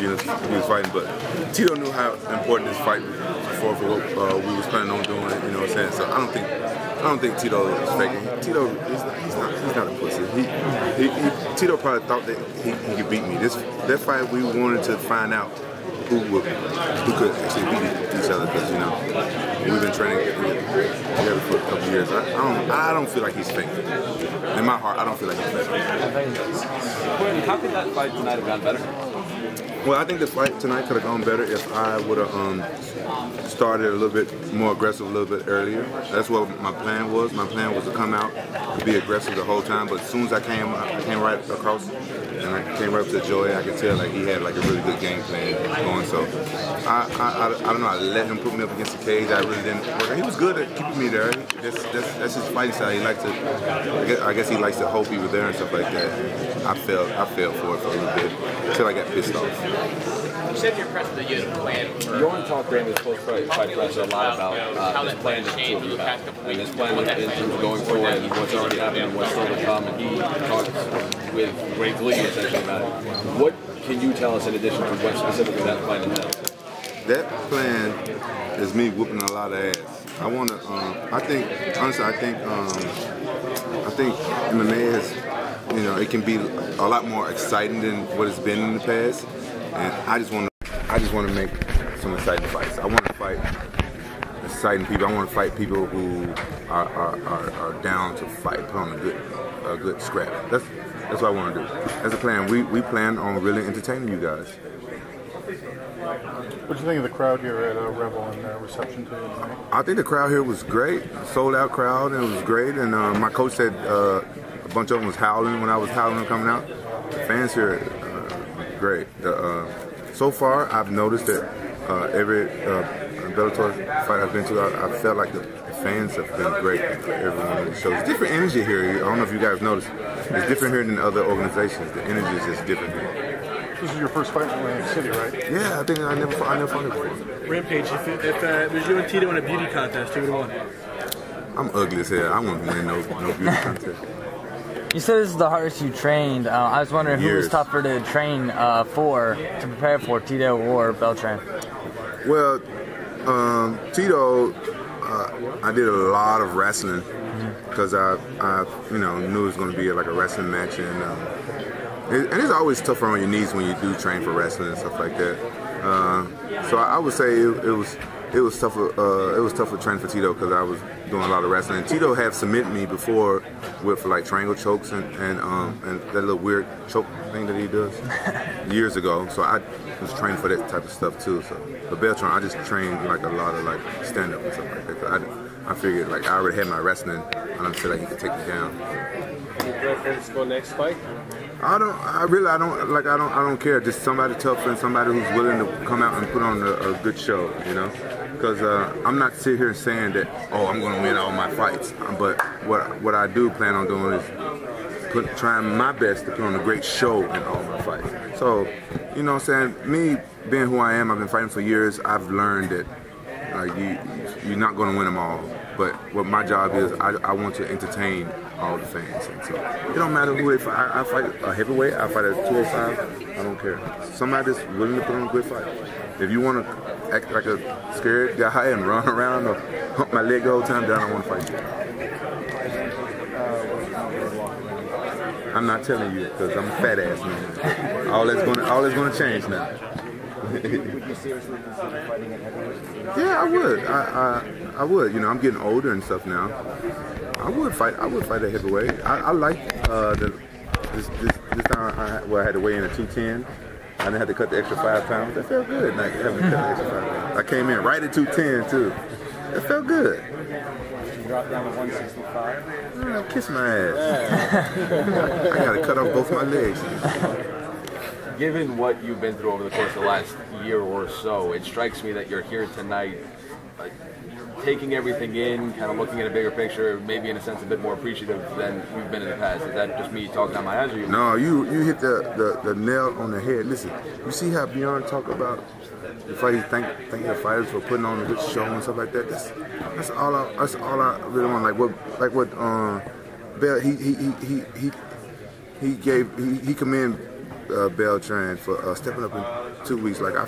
he was fighting. But Tito knew how important this fight was for what we was planning on doing. You know what I'm saying? So I don't think Tito is faking. Tito, he's not a pussy. Tito probably thought that he could beat me. That fight, we wanted to find out who could actually beat each other, because we've been training together for a couple years. I don't feel like he's fake. In my heart, I don't feel like he's fake. How could that fight tonight have gone better? Well, I think the fight tonight could have gone better if I would have started a little bit more aggressive a little bit earlier. That's what my plan was. My plan was to come out and be aggressive the whole time. But as soon as I came right across and I came right up to Joey, I could tell like he had like a really good game plan going. So I don't know. I let him put me up against the cage. I really didn't. He was good at keeping me there. That's his fighting style. He likes to. I guess he likes to hope he was there and stuff like that. I fell for it for a little bit until I got pissed off. You said you're impressed that you had a plan for... You want to talk during this post-fight press a lot about how that plan changed in the past couple weeks. And this plan in terms of going forward and what's already happened and what's still to come. And he talks with great glee essentially about it. What can you tell us in addition to what specifically that plan entails? That plan is me whooping a lot of ass. I want to, I think MMA has, it can be a lot more exciting than what it's been in the past. And I just want to make some exciting fights. I want to fight exciting people. I want to fight people who are down to fight, put on a good scrap. That's what I want to do. That's the plan. We plan on really entertaining you guys. What do you think of the crowd here at Rebel and their reception to you tonight? I think the crowd here was great. Sold out crowd, and it was great. And my coach said a bunch of them was howling when I was howling coming out. The fans here. Great. So far, I've noticed that every Bellator fight I've been to, I felt like the fans have been great. Everyone in the show. It's different energy here. I don't know if you guys noticed. It's different here than other organizations. The energy is just different here. This is your first fight in Atlantic City, right? Yeah, I think I never fought it before. Rampage, if it was you and Tito in a beauty contest, who would have won? I'm ugly as hell. I wouldn't win no beauty contest. You said this is the hardest you trained. I was wondering who was tougher to train to prepare for, Tito or Beltran? Well, Tito, I did a lot of wrestling because I knew it was going to be like a wrestling match, and it's always tougher on your knees when you do train for wrestling and stuff like that. So I would say it was tougher. It was tougher training for Tito because I was doing a lot of wrestling. And Tito had submitted me before for like triangle chokes and that little weird choke thing that he does years ago. So I was trained for that type of stuff too. So for Beltran, I just trained like a lot of like stand up and stuff like that. I figured like I already had my wrestling, and I feel like he could take me down. Any preference for next fight? I don't care. Just somebody tough and somebody who's willing to come out and put on a good show, Because I'm not sitting here saying that, I'm going to win all my fights. But what I do plan on doing is trying my best to put on a great show in all my fights. So, you know what I'm saying? Me being who I am, I've been fighting for years. I've learned that you're not going to win them all. But what my job is, I want to entertain all the fans. And so it don't matter who they fight. I fight a heavyweight, I fight at 205, I don't care. Somebody that's willing to put on a good fight. If you want to act like a scared guy and run around or hump my leg the whole time, then I don't want to fight you. I'm not telling you because I'm a fat ass man. All that's gonna change now. Would you seriously consider fighting at heavyweight? Yeah, I would. I would. I'm getting older and stuff now. I would fight at heavyweight. I like this time I had to weigh in at 210. I didn't have to cut the extra 5 pounds. That felt good. Like having to cut the extra 5 pounds. I came in right at 210 too. That felt good. You dropped down to 165. Kiss my ass. I gotta cut off both my legs. Given what you've been through over the course of the last year or so, it strikes me that you're here tonight, taking everything in, kind of looking at a bigger picture, maybe in a sense a bit more appreciative than you've been in the past. Is that just me talking out my ass? No, you hit the nail on the head. Listen, you see how Beyond talk about the fighters, thank the fighters for putting on a good show and stuff like that. That's all I really want. Like what Bell he commend Beltran for stepping up and 2 weeks. Like I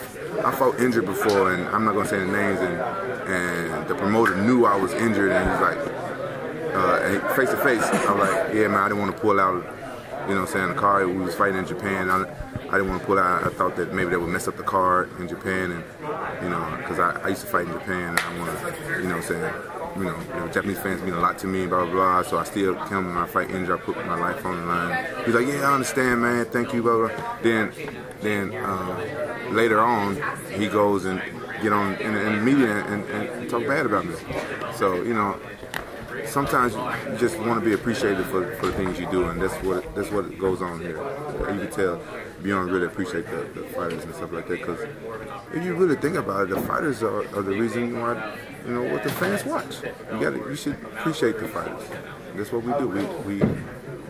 fought injured before, and I'm not gonna say the names. And the promoter knew I was injured, and he's like, face to face, I was like, yeah, man, I didn't want to pull out. You know what I'm saying? The card we was fighting in Japan. I didn't want to pull out. I thought that maybe that would mess up the card in Japan, and you know, because I used to fight in Japan. And I want to, you know what I'm saying? You know, Japanese fans mean a lot to me, blah, blah, blah. So I still come when I fight injured, I put my life on the line. He's like, yeah, I understand, man. Thank you, blah, blah. Then later on, he goes and get on in the media and talk bad about me. So, you know, sometimes you just want to be appreciated for the things you do, and that's what goes on here. You can tell Bjorn really appreciate the fighters and stuff like that, because if you really think about it, the fighters are the reason why, you know, what the fans watch. You should appreciate the fighters. That's what we do.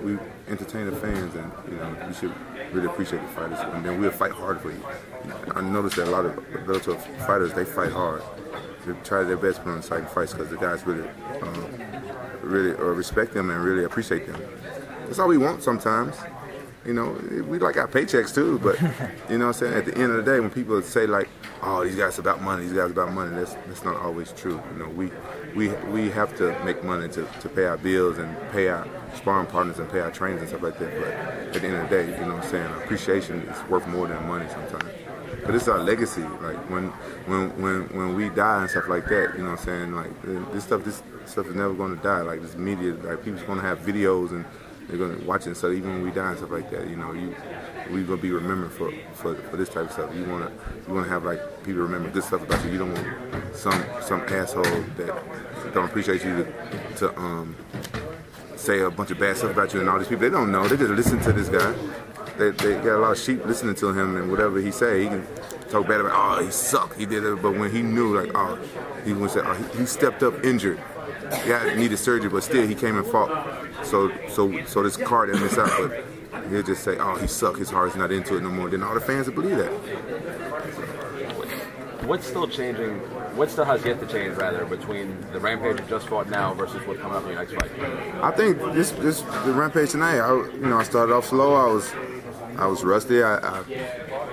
We entertain the fans, and you know, you should really appreciate the fighters, and then we'll fight hard for you. I noticed that a lot of Bellator fighters, they fight hard. They try their best to put on exciting fights because the guys really respect them and really appreciate them. That's all we want sometimes. You know, we like our paychecks too, but you know what I'm saying? At the end of the day, when people say like, oh, these guys about money, that's not always true. You know, we have to make money to pay our bills and pay our sparring partners and pay our trainers and stuff like that. But at the end of the day, you know what I'm saying? Appreciation is worth more than money sometimes. But it's our legacy. Like when we die and stuff like that, you know what I'm saying? Like this stuff is never going to die. Like this media, like people's going to have videos and they're going to watch it. So even when we die and stuff like that, you know, we're going to be remembered for this type of stuff. You want to have like people remember good stuff about you. You don't want some asshole that don't appreciate you to say a bunch of bad stuff about you, and all these people, they don't know. They just listen to this guy. They got a lot of sheep listening to him, and whatever he say, he can talk bad about, oh, he sucked, he did it. But when he knew, like, oh, he would say, oh, he stepped up injured. Yeah, needed surgery, but still he came and fought. So this card didn't miss out. But he'll just say, oh, he sucked, his heart's not into it no more. Then all the fans will believe that. What's still changing? What still has yet to change, rather, between the Rampage you just fought now versus what's coming up in your next fight? I think the Rampage tonight. I started off slow. I was rusty. I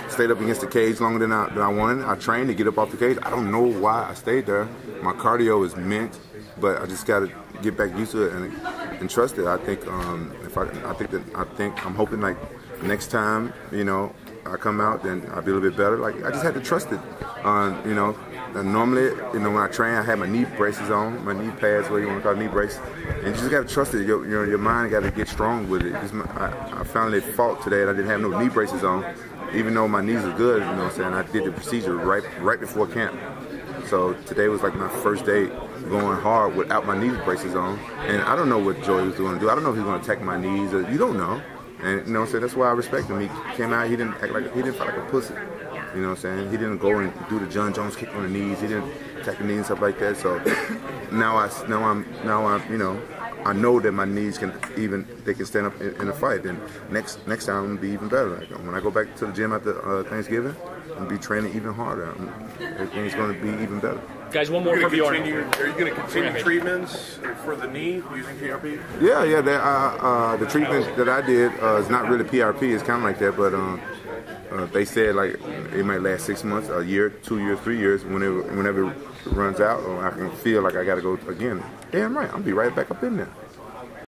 stayed up against the cage longer than I wanted. I trained to get up off the cage. I don't know why I stayed there. My cardio is mint, but I just got to get back used to it and trust it. I think I'm hoping like next time, you know, I come out, then I'll be a little bit better. Like I just had to trust it. You know, and normally, you know, when I train, I have my knee braces on, my knee pads, what you want to call knee brace, and you just got to trust it. Your mind got to get strong with it. I finally fought today, and I didn't have no knee braces on, even though my knees are good. You know what I'm saying? I did the procedure right before camp. So today was like my first day going hard without my knee braces on, and I don't know what Joey was going to do. I don't know if he's going to attack my knees. You don't know. And you know what I'm saying? That's why I respect him. He came out, he didn't fight like a pussy. You know what I'm saying? He didn't go and do the John Jones kick on the knees. He didn't attack the knees and stuff like that. So now I'm you know, I know that my knees can stand up in a fight. And next time I'm gonna be even better. Like, when I go back to the gym after Thanksgiving, I'm gonna be training even harder. Everything's gonna be even better. Guys, one more from Bjorn. Are you going to continue treatments for the knee using PRP? Yeah. The treatment that I did is not really PRP. It's kind of like that, but they said like it might last 6 months, a year, 2 years, 3 years. Whenever it runs out, or I can feel like I got to go again. Damn right, I'll be right back up in there.